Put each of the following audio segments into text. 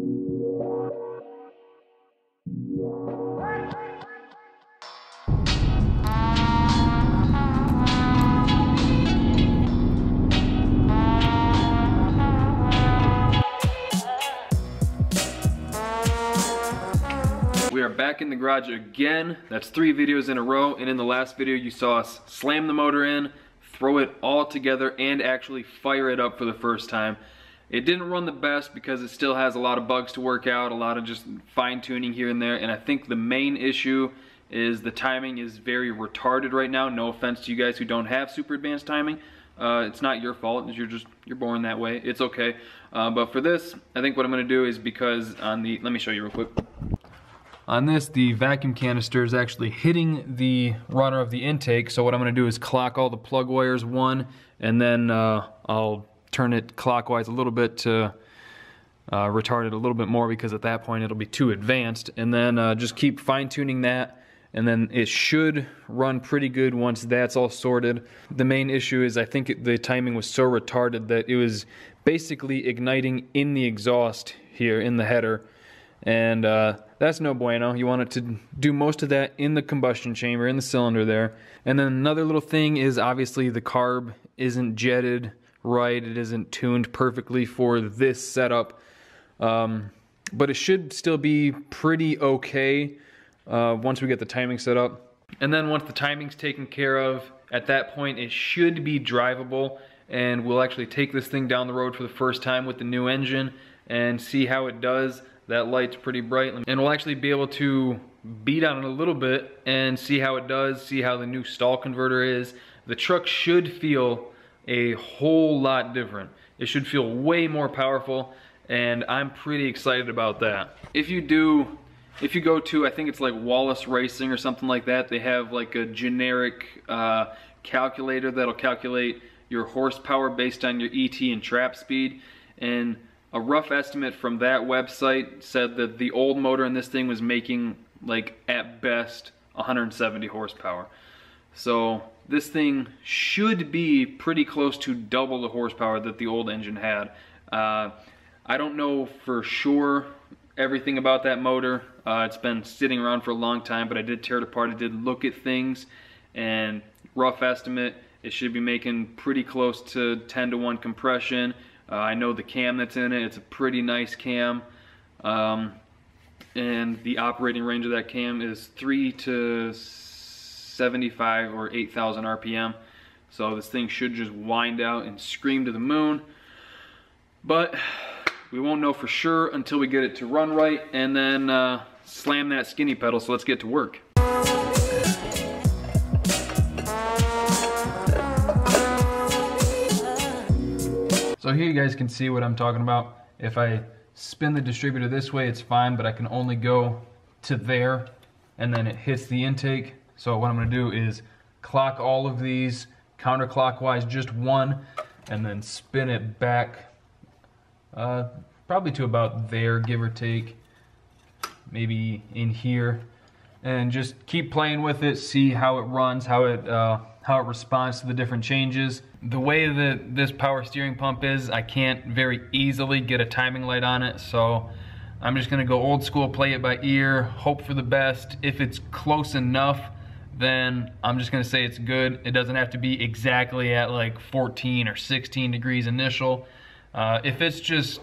We are back in the garage again. That's 3 videos in a row, and in the last video you saw us slam the motor in, throw it all together, and actually fire it up for the first time. It didn't run the best because it still has a lot of bugs to work out, a lot of just fine-tuning here and there, and I think the main issue is the timing is very retarded right now. No offense to you guys who don't have super advanced timing. It's not your fault, you're born that way. It's okay. But for this, I think what I'm gonna do is, because on the, let me show you real quick. On this, the vacuum canister is actually hitting the runner of the intake, so what I'm going to do is clock all the plug wires one, and then I'll turn it clockwise a little bit to retard it a little bit more, because at that point it'll be too advanced, and then just keep fine-tuning that, and then it should run pretty good once that's all sorted. The main issue is I think the timing was so retarded that it was basically igniting in the exhaust here in the header, and that's no bueno. You want it to do most of that in the combustion chamber, in the cylinder there. And then another little thing is obviously the carb isn't jetted right, it isn't tuned perfectly for this setup, but it should still be pretty okay once we get the timing set up. And then once the timing's taken care of, at that point it should be drivable, and we'll actually take this thing down the road for the first time with the new engine and see how it does. That light's pretty bright, and we'll actually be able to beat on it a little bit and see how it does, see how the new stall converter is. The truck should feel a whole lot different. It should feel way more powerful, and I'm pretty excited about that. If you go to, I think it's like Wallace Racing or something like that, they have like a generic calculator that'll calculate your horsepower based on your ET and trap speed, and a rough estimate from that website said that the old motor in this thing was making, like, at best 170 horsepower. So this thing should be pretty close to double the horsepower that the old engine had. I don't know for sure everything about that motor. It's been sitting around for a long time, but I did tear it apart. I did look at things, and rough estimate, it should be making pretty close to 10-to-1 compression. I know the cam that's in it, it's a pretty nice cam, and the operating range of that cam is 3 to 75 or 8,000 RPM, so this thing should just wind out and scream to the moon, but we won't know for sure until we get it to run right, and then slam that skinny pedal, so let's get to work. So here you guys can see what I'm talking about. If I spin the distributor this way, it's fine, but I can only go to there, and then it hits the intake. So what I'm gonna do is clock all of these counterclockwise, just one, and then spin it back probably to about there, give or take, maybe in here, and just keep playing with it, see how it runs, how it responds to the different changes. The way that this power steering pump is, I can't very easily get a timing light on it, so I'm just gonna go old school, play it by ear, hope for the best. If it's close enough, then I'm just gonna say it's good. It doesn't have to be exactly at like 14 or 16 degrees initial. If it's just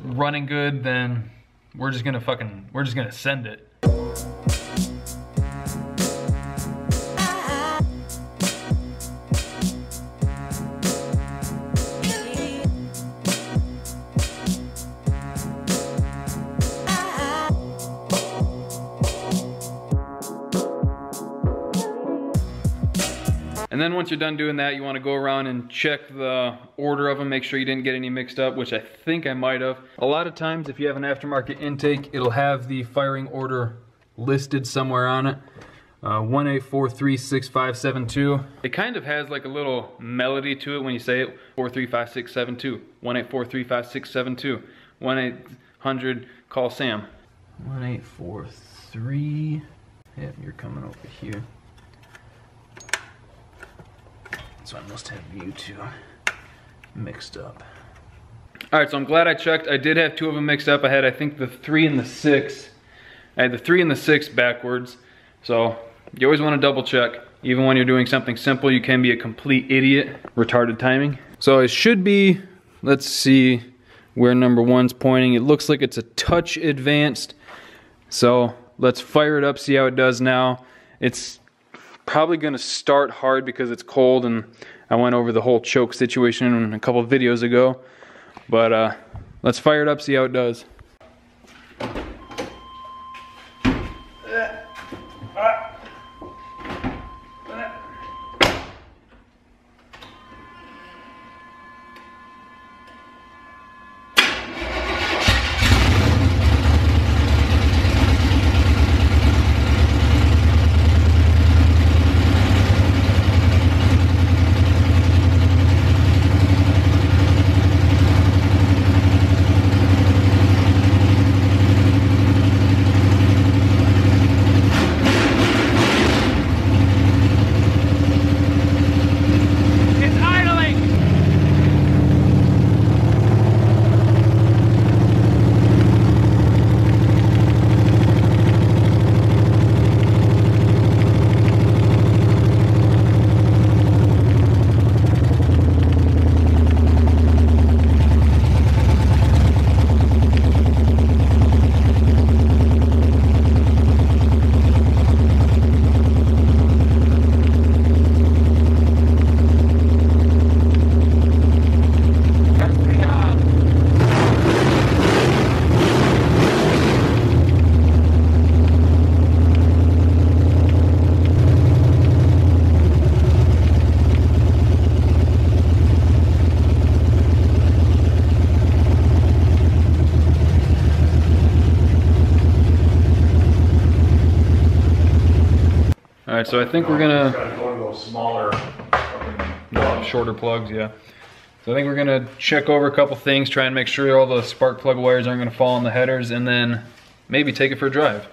running good, then we're just gonna send it. And then once you're done doing that, you want to go around and check the order of them, make sure you didn't get any mixed up, which I think I might have. A lot of times if you have an aftermarket intake, it'll have the firing order listed somewhere on it. 18436572. It kind of has like a little melody to it when you say it. 435672. 18435672. 1-800 call Sam. 1843. Yep, you're coming over here. So I must have you two mixed up. All right, so I'm glad I checked. I did have two of them mixed up. I had, I think, the 3 and the 6. I had the 3 and the 6 backwards. So you always want to double check. Even when you're doing something simple, you can be a complete idiot. Retarded timing. So it should be, let's see where number 1's pointing. It looks like it's a touch advanced. So let's fire it up, see how it does now. It's probably gonna start hard because it's cold, and I went over the whole choke situation a couple of videos ago. But let's fire it up, see how it does. Alright, so I think we're gonna go to those smaller, shorter plugs, yeah. So I think we're gonna check over a couple things, try and make sure all the spark plug wires aren't gonna fall on the headers, and then maybe take it for a drive.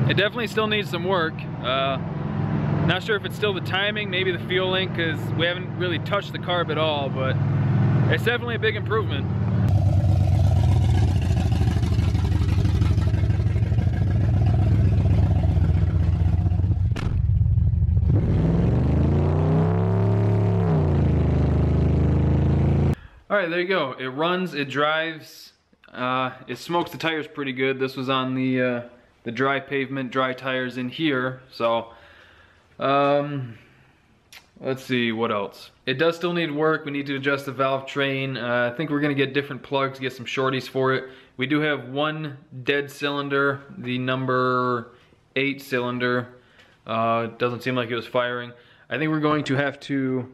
It definitely still needs some work. Not sure if it's still the timing, maybe the fuel link, because we haven't really touched the carb at all, but it's definitely a big improvement. All right, there you go. It runs, it drives, it smokes the tires pretty good. This was on the dry pavement, dry tires in here. So, let's see what else. It does still need work. We need to adjust the valve train. I think we're gonna get different plugs, get some shorties for it. We do have one dead cylinder, the number 8 cylinder. Doesn't seem like it was firing. I think we're going to have to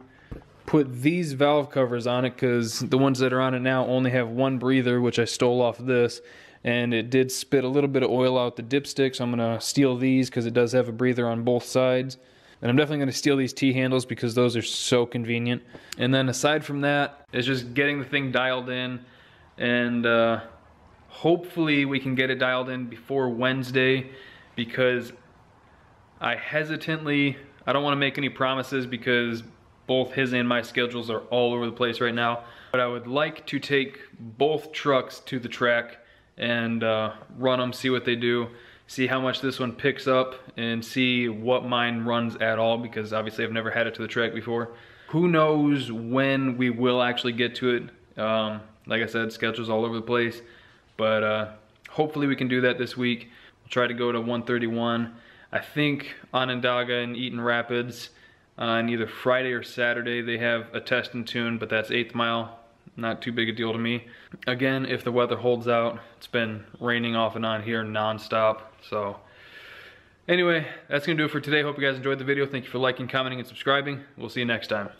put these valve covers on it because the ones that are on it now only have one breather, which I stole off this, and it did spit a little bit of oil out the dipstick, so I'm gonna steal these because it does have a breather on both sides. And I'm definitely gonna steal these T-handles because those are so convenient. And then aside from that, it's just getting the thing dialed in, and hopefully we can get it dialed in before Wednesday, because I don't wanna make any promises because both his and my schedules are all over the place right now. But I would like to take both trucks to the track and run them, see what they do, see how much this one picks up, and see what mine runs at all, because obviously I've never had it to the track before. Who knows when we will actually get to it. Like I said, schedules all over the place, but hopefully we can do that this week. We'll try to go to 131. I think Onondaga and Eaton Rapids on either Friday or Saturday they have a test and tune, but that's 8th mile. Not too big a deal to me. Again, if the weather holds out. It's been raining off and on here non-stop. So anyway, that's gonna do it for today. Hope you guys enjoyed the video. Thank you for liking, commenting, and subscribing. We'll see you next time.